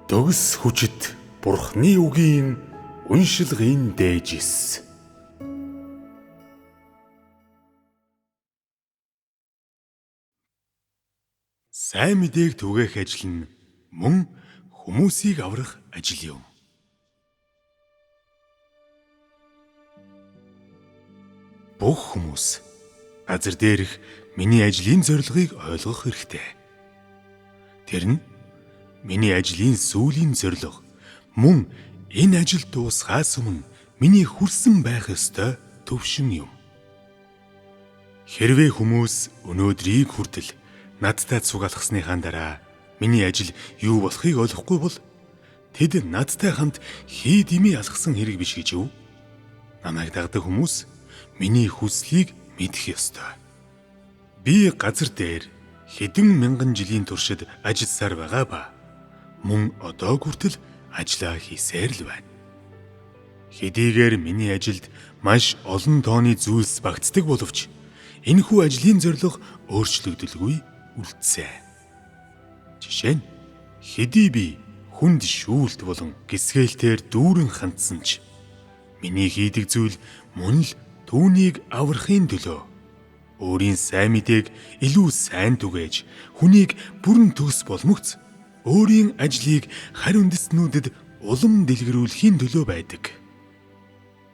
Төгс хүчит Бурхны үгийн уншилгын дээжис. Сайн мэдээг түгээх ажил нь мөн хүмүүсийг аврах ажил юм. Бүх хүмүүс газар дээрх миний ажлын зорилгыг ойлгох хэрэгтэй. Тэр нь миний ажлын сүүлийн зорилго мөн энэ ажил дуусахаас өмнө миний хүрсэн байх ёстой төвшин юм. Хэрвээ хүмүүс өнөөдрийг хүртэл надтай цуглалгасныхаа дараа миний ажил юу болохыг ойлгохгүй бол тэд надтай хамт хий дэмий алгасан хэрэг биш гэж юу? Намайг дагдаг хүмүүс миний хүслийг мэдэх ёстой. Би газар дээр хэдэн мянган жилийн туршид ажилласаар байгаа ба мөн одоо хүртэл ажиллаа хийсээр л байна. Хэдийгээр миний ажилд маш олон тооны зүйлс багтдаг боловч энэхүү ажлын зорилго өөрчлөгдөлгүй үлдсэн. Жишээ нь хэдий би хүнд шүүлт болон гисгэлтээр дүүрэн хандсан ч миний хийдэг зүйл мөн л түүнийг аврахын төлөө өөрийн сайн мэдээг илүү сайн түгээж хүнийг бүрэн төгс болмогц өөрийн ажлыг харь үндэстнүүдэд улам дэлгэрүүлэхийн төлөө байдаг.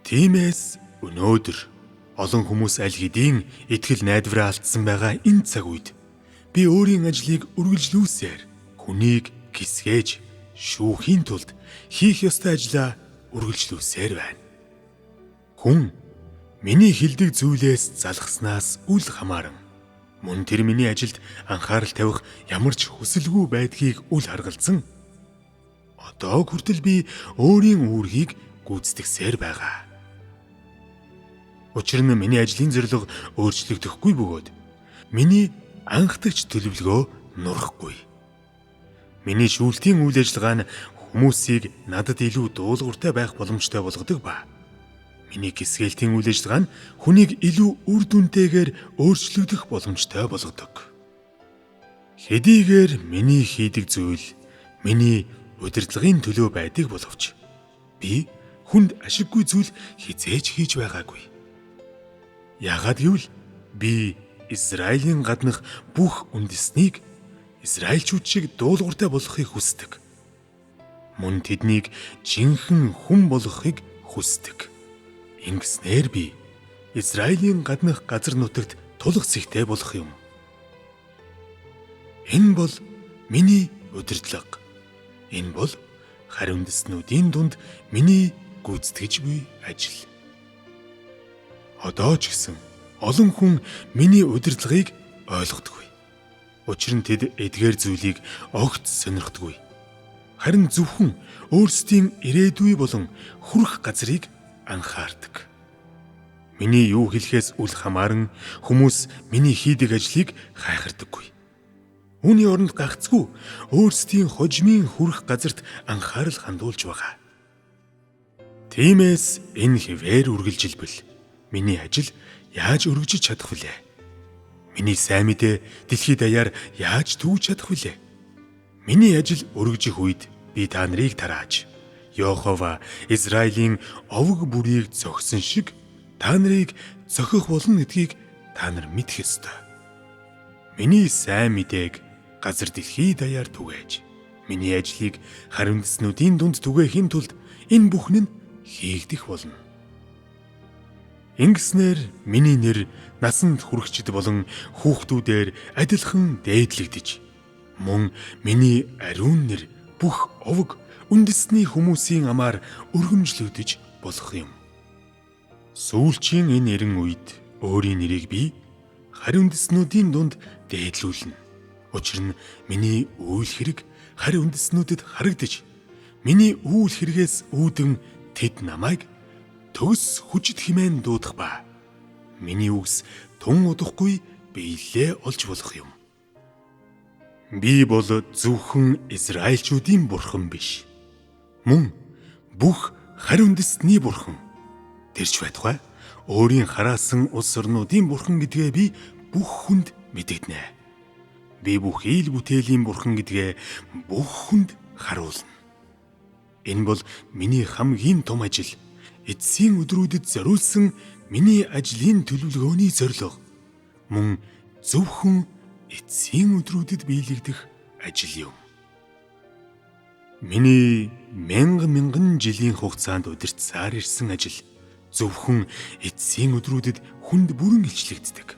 Тиймээс өнөөдөр олон хүмүүс аль хэдийн итгэл найдвараа алдсан байгаа энэ цаг үед би өөрийн ажлыг үргэлжлүүлсээр хүнийг гисгээж шүүхийн тулд хийх ёстой ажлаа үргэлжлүүлсээр байна. Хүн миний хэлдэг зүйлээс залхаснаас үл хамааран мөн тэр миний ажилд анхаарал тавих ямар ч хүсэлгүй байдгийг үл харгалзан одоо хүртэл би өөрийн үүргийг гүйцэтгсээр байгаа. Учир нь миний ажлын зорилго өөрчлөгдөхгүй бөгөөд миний анхдагч төлөвлөгөө нурахгүй. Миний шүүлтийн үйл ажиллагаа нь хүмүүсийг надад илүү дуулууртай байх боломжтой болгодог ба миний гисгэлтийн үйл ажиллагаа нь хүнийг илүү үр дүнтэйгээр өөрчлөгдөх боломжтой болгодог. Хэдийгээр миний хийдэг зүйл миний удирдлагын төлөө байдаг боловч би хүнд ашиггүй зүйл хизээж хийж байгаагүй. Яагаад гэвэл би Израилийн гаднах бүх үндэснийг израильчууд шиг дуулууртай болгохыг хүсдэг. Мөн тэднийг жинхэнэ хүн болгохыг хүсдэг. Ингэснээр би Израилийн гаднах газар нутагт тулах зэгтэй болох юм. Энэ бол миний удирдлага. Энэ бол харь үндэстнүүдийн дунд миний гүйцэтгэж буй ажил. Одоо ч гэсэн олон хүн миний удирдлагыг ойлгодоггүй. Учир нь тэд эдгээр зүйлийг огт сонирхдаггүй. Харин зөвхөн өөрсдийн ирээдүй болон хүрэх газрыг анхаардаг. Миний юу хэлэхээс үл хамааран хүмүүс миний хийдэг ажлыг хайхардаггүй. Үүний оронд гагцгүй өөрсдийн хожмын хүрэх газарт анхаарал хандуулж байгаа. Тиймээс энэ хэвээр үргэлжилбэл миний ажил яаж өргөжиж чадах вүлээ? Миний сайн мэдээ дэлхийд даяар яаж төвж чадах вүлээ? Миний ажил өргөжих үед би та нарыг тарааж Йохова Израилийн овог бүрийг зогсон шиг та нарыг зохих болно гэдгийг та нар мэдэх ёстой. Миний сайн мэдээг газар дэлхий даяар түгээж миний ажлыг харь үндэстнүүдийн дунд түгээхийн тулд энэ бүхэн нь хийгдэх болно. Ингэснээр миний нэр насанд хүрэгчд болон хүүхдүүдээр адилхан дээдлэгдэж мөн миний ариун нэр бүх овог үндэсний хүмүүсийн амаар өргөмжлөгдөж болох юм. Сүүлчийн энэ эрен үед өөрийн нэрийг би харь үндэстнүүдийн дунд дээдлүүлнэ. Учир нь миний үйл хэрэг харь үндэстнүүдэд харагдаж миний үйл хэрэгээс үүдэн тэд намайг төгс хүчит хэмээн дуудах ба миний үгс тун удахгүй биелээ олж болох юм. Би бол зөвхөн израильчүүдийн бурхан биш. Мөн бүх харь үндэстний бурхан. Тэрч байтугай өөрийн хараасан улс орнуудын бурхан гэдгээ би бүх хүнд мэдэгдэнэ. Би бүх ил бүтээлийн бурхан гэдгээ бүх хүнд харуулна. Энэ бол миний хамгийн том ажил. Эцсийн өдрүүдэд зориулсан миний ажлын төлөвлөгөөний зорилго. Мөн зөвхөн эцсийн өдрүүдэд биелэгдэх ажил юм. Миний мянган жилийн хугацаанд удирдсаар ирсэн ажил зөвхөн эцсийн өдрүүдэд хүнд бүрэн илчлэгддэг.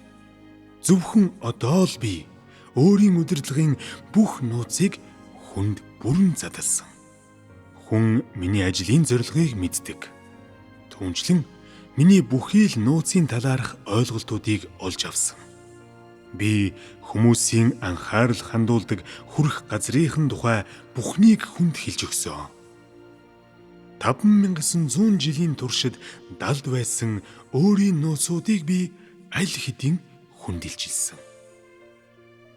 Зөвхөн одоо л би өөрийн удирдлагын бүх нууцыг хүнд бүрэн задалсан. Хүн миний ажлын зорилгыг мэддэг. Түүнчлэн миний бүхий л нууцын талаарх ойлголтуудыг олж авсан. Би хүмүүсийн анхаарал хандуулдаг хүрэх газрынхан тухай бүхнийг хүнд хэлж өгсөн. 5900 жилийн туршид далд байсан өөрийн нууцуудыг би аль хэдийн хүнд илчилсэн.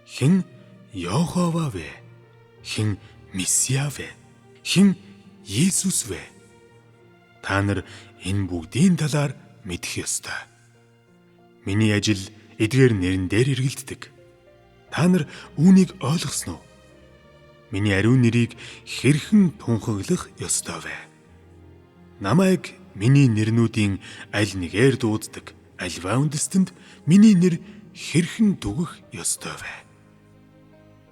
Хэн Йохова вэ? Хэн Месиа вэ? Хэн Есүс вэ? Та нар энэ бүгдийн талаар мэдэх ёстой. Миний ажил эдгээр нэрэн дээр эргэлддэг. Та нар үүнийг ойлгосноо? Миний ариун нэрийг хэрхэн тунхаглах ёстой вэ? Намайг миний нэрнүүдийн аль нэгээр дууддаг альва үндэстэнд миний нэр хэрхэн түгэх ёстой вэ?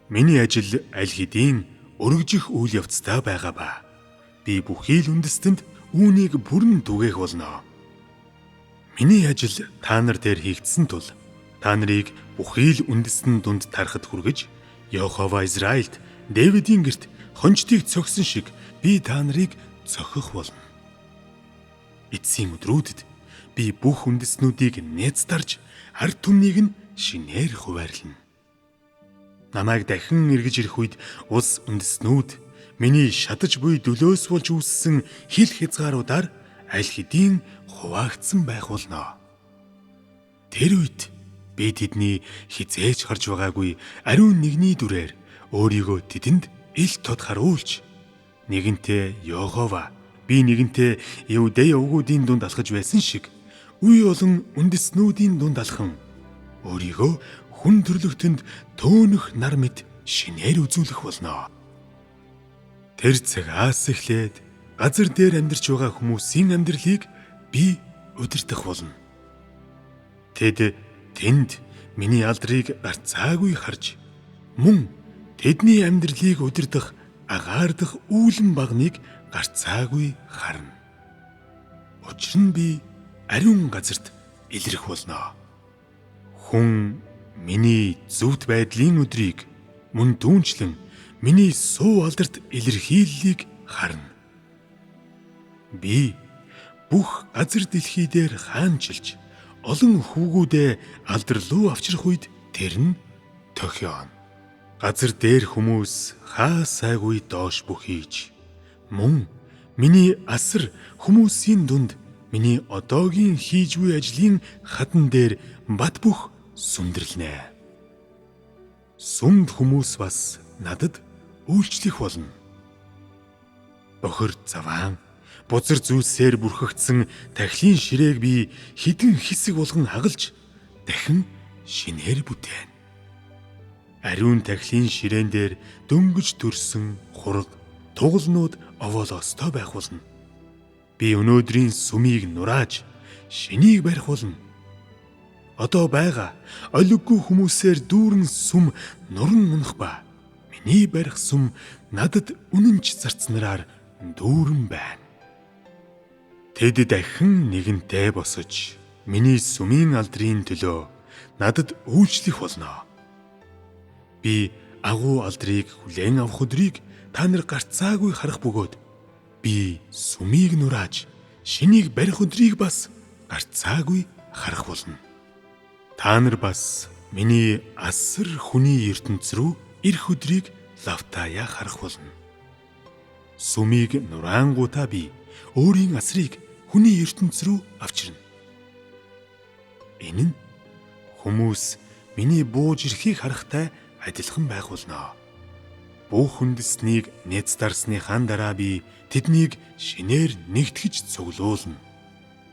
Миний ажил аль хэдийн өргөжих үйл явцтай байгаа ба би бүхий л үндэстэнд үүнийг бүрэн түгээх болно. Миний ажил та нар дээр хийгдсэн тул та нарыг бүхий л үндэстэн дунд тарахад хүргэж Йохова Израильд Дэвидийн гэрт хончдыг цогсон шиг би та нарыг цохих болно. Эцсийн өдрүүдэд би бүх үндэстнүүдийг нээцдарж ард түмнийг нь шинээр хуваарлана. Намайг дахин эргэж ирэх үед улс үндэстнүүд миний шатаж буй дөлөөс болж үүссэн хил хязгааруудаар аль хэдийн хуваагдсан байх болно. Тэр үед би тэдний хизээж харж байгаагүй ариун нэгний дүрээр өөрийгөө тэдэнд ил тод харуулж, нэгэнтээ Йохова, би нэгэнтээ Евдей овгуудын дунд алхаж байсан шиг үе олон үндэстнүүдийн дунд алхан өөрийгөө хүн төрлөختөнд төөнөх нар мэд шинээр үзүүлэх болно. Тэр цагаас эхлээд газар дээр амьдарч байгаа хүмүүсийн амьдралыг би удирдах болно. Тэнд миний алдрыг гарцаагүй харж, мөн тэдний амьдралыг удирдах агаардах үүлэн багныг гарцаагүй харна. Учир нь би ариун газарт илрэх болно. Хүн миний зөвхт байдлын өдрийг мөн түүнчлэн миний суу алдарт илэрхийллийг харна. Би бүх газар дэлхий дээр хаанчилж олон хүүгүүдээ алдар руу авчрах үед тэр нь тохионо. Газар дээр хүмүүс хаа сайгүй доош бүхийж, мөн миний асар хүмүүсийн дунд миний одоогийн хийж буй ажлын хадан дээр бат бөх сүмдэрлэнэ. Сүмд хүмүүс бас надад үйлчлэх болно. Бохир заваан, бузар зүйлсээр бүрхэгдсэн тахилын ширээг би хідэн хэсэг болгон хагалж дахин шинээр бүтээн. Ариун тахилын ширээн дээр дөнгөж төрсөн хураг, тугалнууд овоолоостой байх болно. Би өнөөдрийн сүмийг нурааж шинийг барих болно. Одоо байгаа олиггүй хүмүүсээр дүүрэн сүм нуран унах ба миний барих сүм надад үнэнч зарцнараар дүүрэн байна. Тэд дахин нэгэнтээ босож миний сүмийн алдрын төлөө надад үйлчлэх болно. Би агуу алдрыг хүлээн авах өдрийг та нар гарцаагүй харах бөгөөд би сүмийг нурааж шинийг барих өдрийг бас гарцаагүй харах болно. Та нар бас миний асар хүний ертөнц рүү ирэх өдрийг лавтаяа харах болно. Сүмийг нураангуудаа би өөрийн асрыг хүний ертөнц рүү авчирна. Энэ нь хүмүүс миний бууж ирэхийг харахтай адилхан байх болно. Бүх үндэснийг нээцдарсныхаа дараа би тэднийг шинээр нэгтгэж цуглуулна.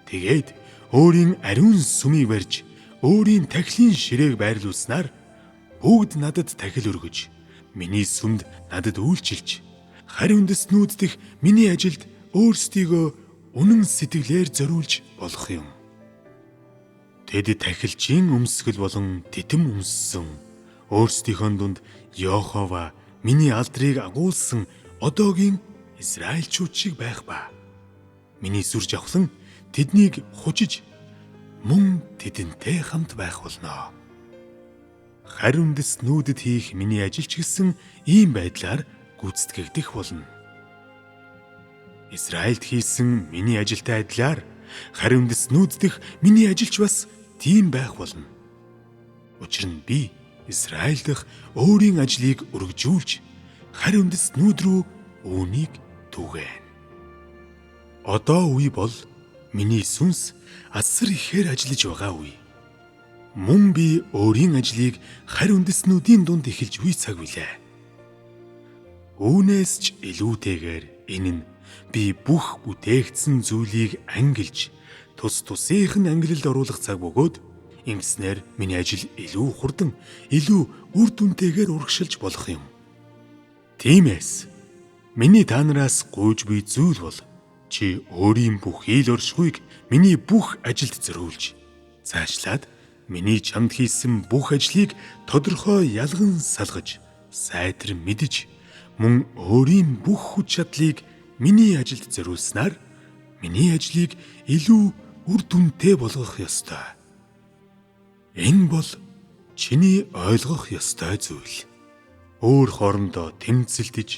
Тэгээд өөрийн ариун сүмийг барьж өөрийн тахилын ширээг байрлуулснаар бүгд надад тахил өргөж, миний сүмд надад үйлчилж, харин үндэснүүд дэх миний ажилд өөрсдийгөө үнэн сэтгэлээр зориулж болох юм. Тэд тахилчийн өмсгөл болон титэм өмссөн өөрсдийнхөө дунд Йохова миний алдрыг агуулсан одоогийн Израильчууд шиг байх ба. Миний сүр жавхлан тэднийг хужиж мөн тэдэнтэй хамт байх болно. Харин үндэснүүдэд хийх миний ажил ч гэсэн ийм байдлаар гүйцэтгэгдэх болно. Израильд хийсэн миний ажилтай адилаар харин үндэснүүд дэх миний ажилч бас тийм байх болно. Учир нь би Израиль дэх өөрийн ажлыг өргөжүүлж харин үндэснүүд рүү үүнийг түгээн. Одоо үе бол миний сүнс асар ихээр ажиллаж байгаа үе. Мөн би өөрийн ажлыг харин үндэснүүдийн дунд эхэлж буй цаг билээ. Үүнээс ч илүүтэйгээр энэ нь би бүх бүтээгдсэн зүйлийг ангилж тус тусынх нь ангилалд оруулах цаг бөгөөд ингэснээр миний ажил илүү хурдан, илүү үр дүнтэйгээр урагшилж болох юм. Тиймээс миний та нараас гуйж буй зүйл бол чи өөрийн бүх ил оршихуйг миний бүх ажилд зориулж цаашлаад миний чамд хийсэн бүх ажлыг тодорхой ялган салгаж сайтар мэдж мөн өөрийн бүх хүч чадлыг миний ажилд зориулснаар миний ажлыг илүү үр дүнтэй болгох ёстой. Энэ бол чиний ойлгох ёстой зүйл. Өөр хоорондоо тэмцэлдэж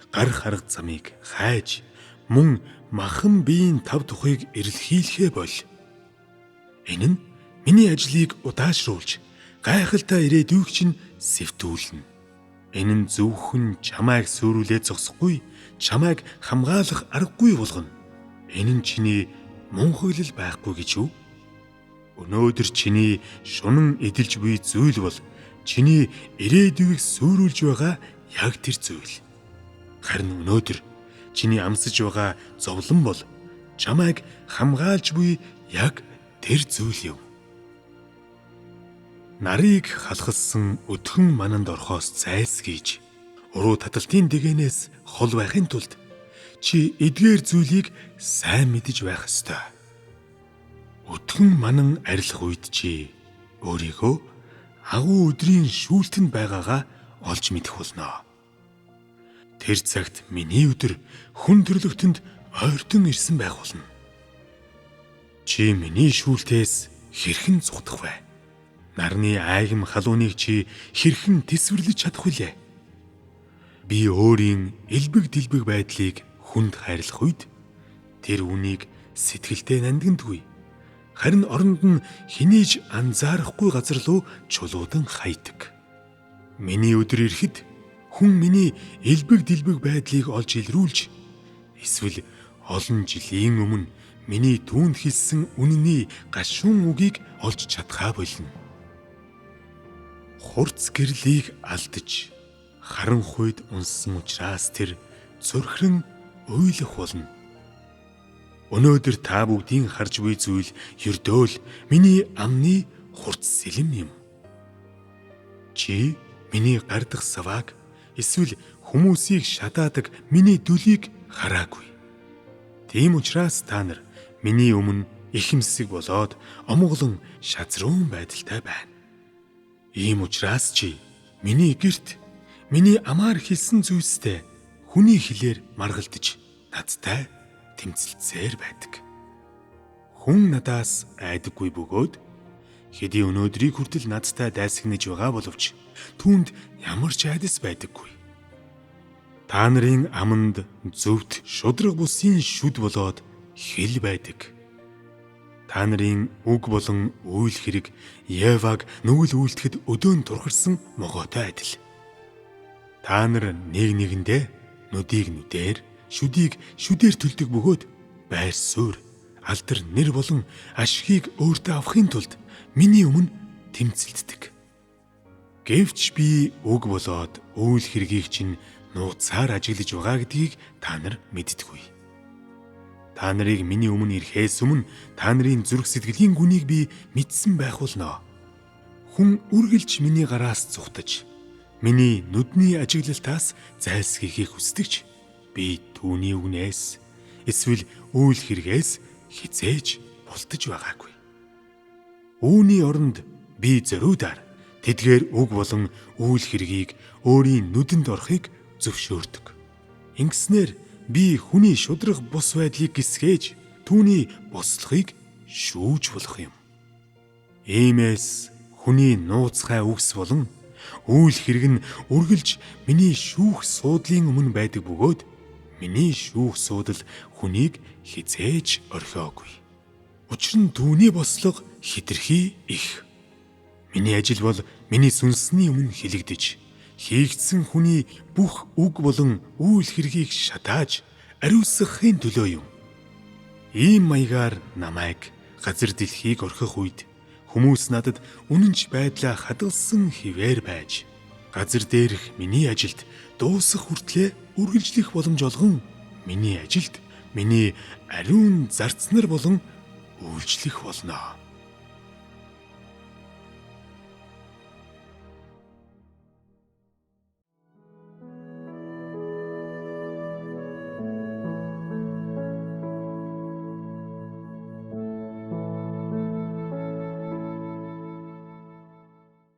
гарах арга замыг хайж мөн махан биеийн тав тухыг эрэлхийлэхэ бол. Энэ нь миний ажлыг удаашруулж гайхалтай ирээдүйг чинь сэвтүүлнэ. Энэ нь зөвхөн чамайг сөөрүүлээд зогсохгүй, чамайг хамгаалах аргагүй болгоно. Энэ нь чиний мунхаглал байхгүй гэж үү? Өнөөдөр чиний шунан эдэлж буй зүйл бол чиний ирээдүйг сөөрүүлж байгаа яг тэр зүйл. Харин өнөөдөр чиний амсаж байгаа зовлон бол чамайг хамгаалж буй яг тэр зүйл юм. Нарыг халахсан өдхөн мананд орхоос зайлсхийж уруу таталтын дээгээс хол байхын тулд чи эдгээр зүйлийг сайн мэдэж байх ёстой. Өдхөн манан арилах үед чи өөрийгөө агуу өдрийн шүүлтэнд байгаагаа олж мэдэх болно. Тэр цагт миний өдөр хүн төрлөختөнд ойртон ирсэн байх болно. Чи миний шүүлтээс хэрхэн зугдах вэ? Нарны айгам халууныг чи хэрхэн тэсвэрлэж чадах вүлээ? Би өөрийн элбэг дэлбэг байдлыг хүнд хайрлах үед тэр үнийг сэтгэлдээ нандиндгүй. Харин оронд нь хинээж анзаарахгүй газар руу чулуудан хайдаг. Миний өдөр ирэхэд хүн миний элбэг дэлбэг байдлыг олж илрүүлж эсвэл олон жилийн өмнө миний түүнд хэлсэн үнэний гашуун үгийг олж чадхаа болно. Хурц гэрлийг алдаж харанхуйд унсан учраас тэр зөрхрөн уйлах болно. Өнөөдөр та бүгдийн харж буй зүйл ердөө л миний амны хурц сэлэм юм. Чи миний гардах савааг эсвэл хүмүүсийг шатаадаг миний дүлийг хараагүй. Тийм учраас та нар миний өмнө ихэмсэг болоод омголон шазруун байдалтай байна. Ийм учраас чи миний гэрт миний амаар хэлсэн зүйлстэй хүний хэлээр маргалдаж надтай тэмцэлцээр байдаг. Хүн надаас айдаггүй бөгөөд хэдий өнөөдрийг хүртэл надтай дайсагнаж байгаа боловч түүнд ямар ч айдас байдаггүй. Та нарын аманд зөвхт шудраг бусын шүд болоод хэл байдаг. Та нарын үг болон үйл хэрэг Еваг нүгэл үйлдэхэд өдөөн турхарсан могоотой адил. Та нар нэг нэгэндээ нүдийг нүдээр, шүдийг шүдээр төлдөг бөгөөд байр суурь, алдар нэр болон ашигыг өөртөө авахын тулд миний өмнө тэмцэлддэг. Гэвч би үг болоод үйл хэргийг чинь нууцаар ажиглаж байгаа гэдгийг та нар мэддэггүй. Та нарыг миний өмнө ирэхээс өмнө та нарын зүрх сэтгэлийн гүнийг би мэдсэн байх болно. Хүн үргэлж миний гараас зүхтаж, миний нүдний ажиглалтаас зайлсхийхийг хүсдэгч би түүний үгнээс эсвэл үйл хэрэгээс хизээж бултаж байгаагүй. Үүний оронд би зориудаар тэдгээр үг болон үйл хэргийг өөрийн нүдэнд орохыг зөвшөөрдөг. Ингэснээр би хүний шудраг бус байдлыг гисгээж түүний бослохыг шүүж болох юм. Иймээс хүний нууцгай үгс болон үйл хэрэг нь үргэлж миний шүүх суудлын өмнө байдаг бөгөөд миний шүүх суудал хүнийг хизээж орхиогүй. Учир нь түүний бослого хэтэрхий их. Миний ажил бол миний сүнсний өмнө хилэгдэж, хийгдсэн хүний бүх үг болон үйл хэргийг шатааж ариусгахын төлөө юм. Ийм маягаар намайг газар дэлхийг орхих үед хүмүүс надад үнэнч байдлаа хадгалсан хിവэр байж, газар дээрх миний ажилд дуусах хүртлээр үргэлжлэх боломж олгон миний ажилд миний ариун зарцнаар болон үйлчлэх болно.